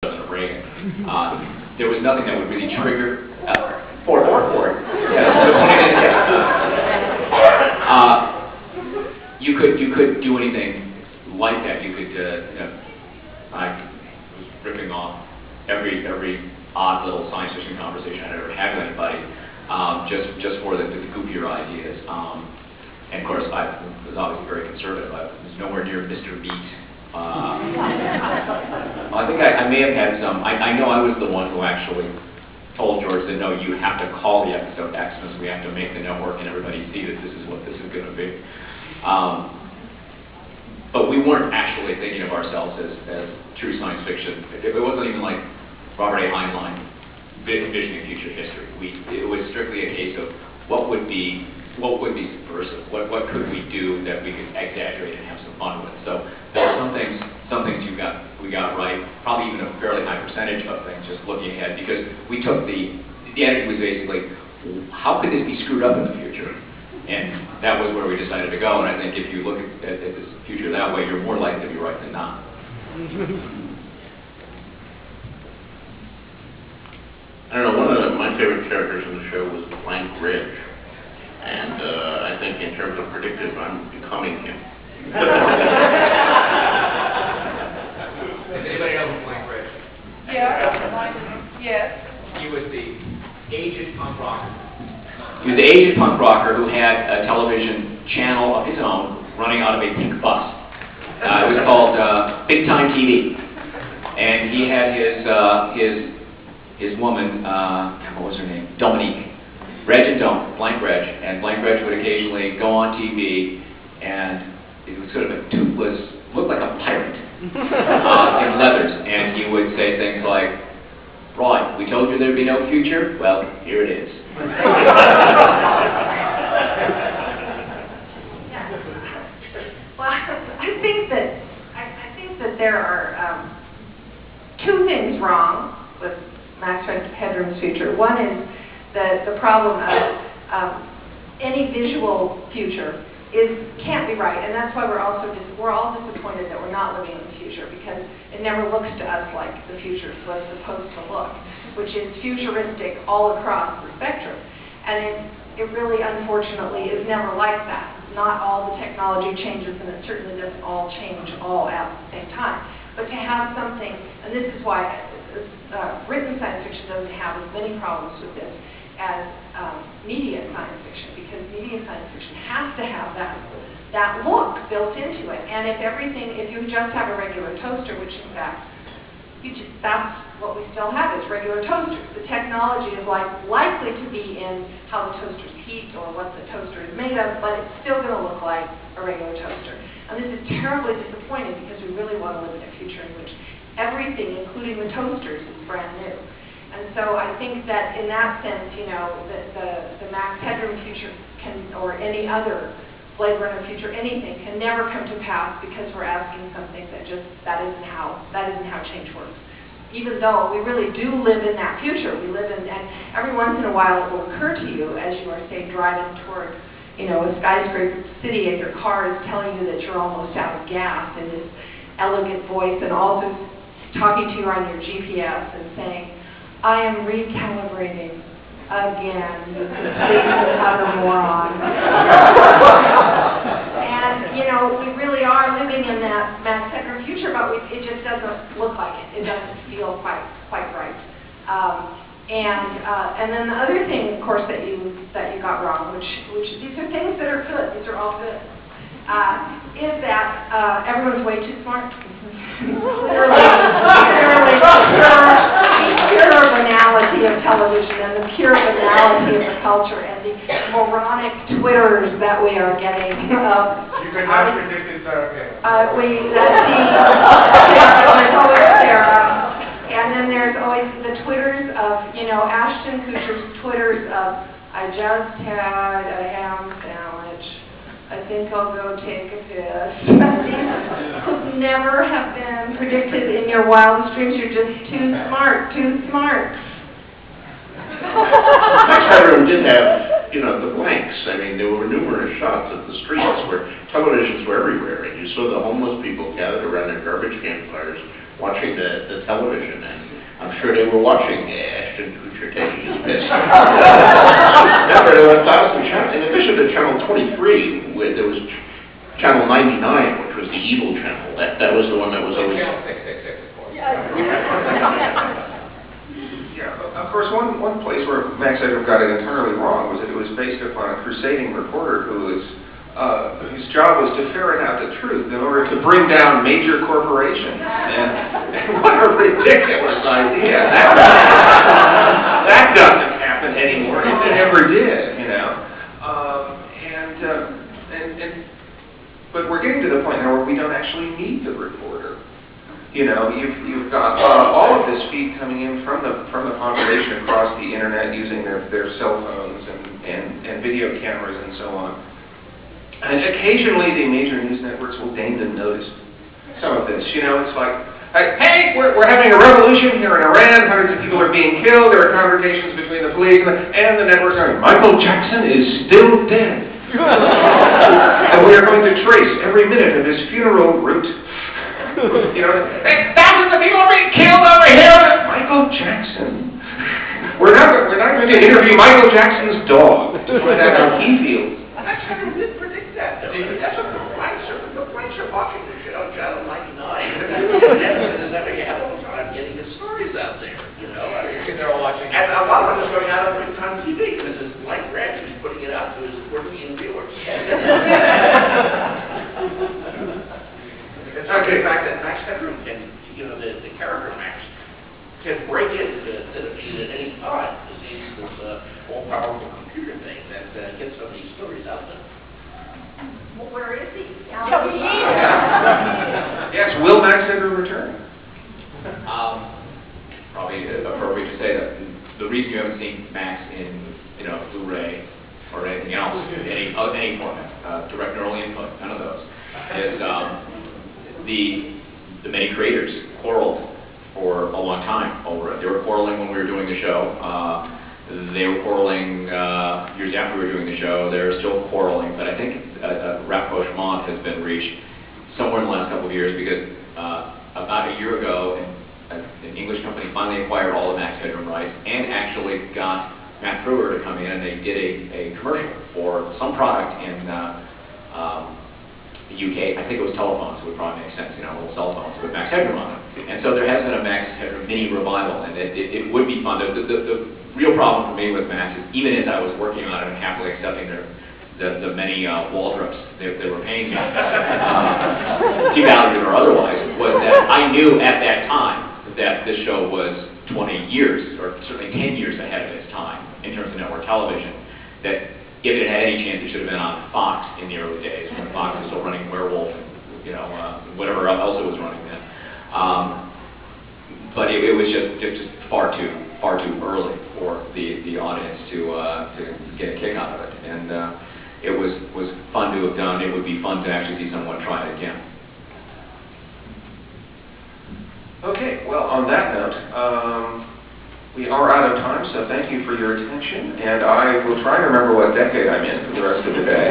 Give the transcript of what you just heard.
President Reagan. There was nothing that would really trigger Ford. You could do anything like that. You could, I was ripping off every odd little science fiction conversation I'd ever had with anybody, just for the goofier ideas. And of course, I was obviously very conservative. I was nowhere near Mr. Meat. I think I may have had some. I know I was the one who actually told George that no, you have to call the episode Xmas. We have to make the network and everybody see that this is what this is going to be. But we weren't actually thinking of ourselves as true science fiction. It wasn't even like Robert A. Heinlein envisioning future history. It was strictly a case of what would be subversive. What could we do that we could exaggerate and have some fun with? So there are some things we got right, probably even a fairly high percentage of things just looking ahead, because we took the attitude was basically, how could this be screwed up in the future? And that was where we decided to go. And I think if you look at this future that way, you're more likely to be right than not. I don't know, one of my favorite characters in the show was Blank Ridge. And I think in terms of predictive, I'm becoming him. Does anybody know who Blank Ridge? Yes. He was the aged punk rocker. He was the aged punk rocker who had a television channel of his own running out of a pink bus. It was called Big Time TV. And he had his woman, what was her name? Dominique. Reg and Dom, Blank Reg, and Blank Reg would occasionally go on TV, and it was sort of a toothless, looked like a pirate in leathers, and he would say things like, "Right, we told you there'd be no future. Well, here it is." Yeah. Well, I think that there are two things wrong with Max Headroom's future. One is the problem of any visual future can't be right, and that's why we're all disappointed that we're not living in the future, because it never looks to us like the future was supposed to look, which is futuristic all across the spectrum, and it really, unfortunately, is never like that. Not all the technology changes, and it certainly doesn't all change all at the same time. But to have something, and this is why written science fiction doesn't have as many problems with this as media science fiction, because media science fiction has to have that look built into it. And if you just have a regular toaster, which in fact, that's what we still have, is regular toasters. The technology is likely to be in how the toasters heat or what the toaster is made of, but it's still going to look like a regular toaster. And this is terribly disappointing, because we really want to live in a future in which everything, including the toasters, is brand new. And so I think that in that sense, the Max Headroom future or any other Blade Runner future, anything, can never come to pass, because we're asking something that isn't how change works. Even though we really do live in that future, and every once in a while it will occur to you as you are, say, driving toward, a skyscraper city, and your car is telling you that you're almost out of gas in this elegant voice, and also talking to you on your GPS and saying, "I am recalibrating again, you complete utter moron." And, we really are living in that Max Headroom future, but it just doesn't look like it. It doesn't feel quite right. And then the other thing, of course, that you got wrong, which these are things that are good. These are all good. Is that everyone's way too smart. Literally, the pure banality of television and the pure banality of the culture and the moronic Twitters that we are getting. You could not predict it, sir. There's always there. And then there's always the Twitters of, Ashton Kutcher's Twitters of, "I just had a ham sandwich. I think I'll go take a piss." These could never have been predicted in your wildest dreams. You're just too smart. Max Headroom did have, the blanks. I mean, there were numerous shots of the streets where televisions were everywhere, and you saw the homeless people gathered around their garbage campfires watching the television, and I'm sure they were watching Ashton Kutcher taking his piss. Remember, there were 1,000 channels. In addition to Channel 23, where there was Channel 99, which was the evil channel. That was the one that was always... Channel 666, of course. Yeah, of course, one place where Max Headroom got it entirely wrong was that it was based upon a crusading reporter whose job was to ferret out the truth in order to bring down major corporations. And what a ridiculous idea! That doesn't happen anymore. It never did, you know. But we're getting to the point now where we don't actually need the reporter. You know, you've got all of this feed coming in from the population across the internet using their cell phones and video cameras and so on. And occasionally the major news networks will deign to notice some of this. You know, it's like, hey, we're having a revolution here in Iran, hundreds of people are being killed, there are confrontations between the police and the networks are going, Michael Jackson is still dead. And we are going to trace every minute of his funeral route. You know, thousands of people are being killed over here. Michael Jackson. We're not going to interview Michael Jackson's dog to find out how he feels. Max Headroom did predict that. I mean, that's what the Franks are watching this shit on Channel 99. Is having a hell of a time getting his stories out there, you know? I mean, They're all watching. and a lot of it is going out on big time TV because it's like Grant who's putting it out to his working viewers. It's not the fact that Max Headroom can, you know, the character Max can break into the feed at any time because he's this all-powerful computer thing that gets some of these stories out there. Well, where is he? Yes, will Max Headroom return? Probably appropriate to say that the reason you haven't seen Max in, you know, Blu-ray or anything else, any format, direct neural input, none of those, is the many creators quarreled for a long time over it. They were quarreling when we were doing the show. They were quarreling years after we were doing the show. They're still quarreling, but I think a rapprochement has been reached somewhere in the last couple of years because about a year ago, an English company finally acquired all the Max Headroom rights and actually got Matt Frewer to come in, and they did a commercial for some product in the UK. I think it was telephones, would probably make sense, you know, little cell phones with Max Headroom on it. And so there has been a Max Headroom mini revival, and it would be fun. The real problem for me with Max is even as I was working on it and happily accepting the many waldrops they were paying me, devalued or otherwise, was that I knew at that time that this show was 20 years, or certainly 10 years ahead of its time in terms of network television, that if it had any chance, it should have been on Fox in the early days, when Fox was still running Werewolf, and, you know, whatever else it was running then. But it was just far too early for the audience to get a kick out of it, and it was fun to have done. It would be fun to actually see someone try it again. Okay, well, on that note, we are out of time, so thank you for your attention, and I will try and remember what decade I'm in for the rest of the day.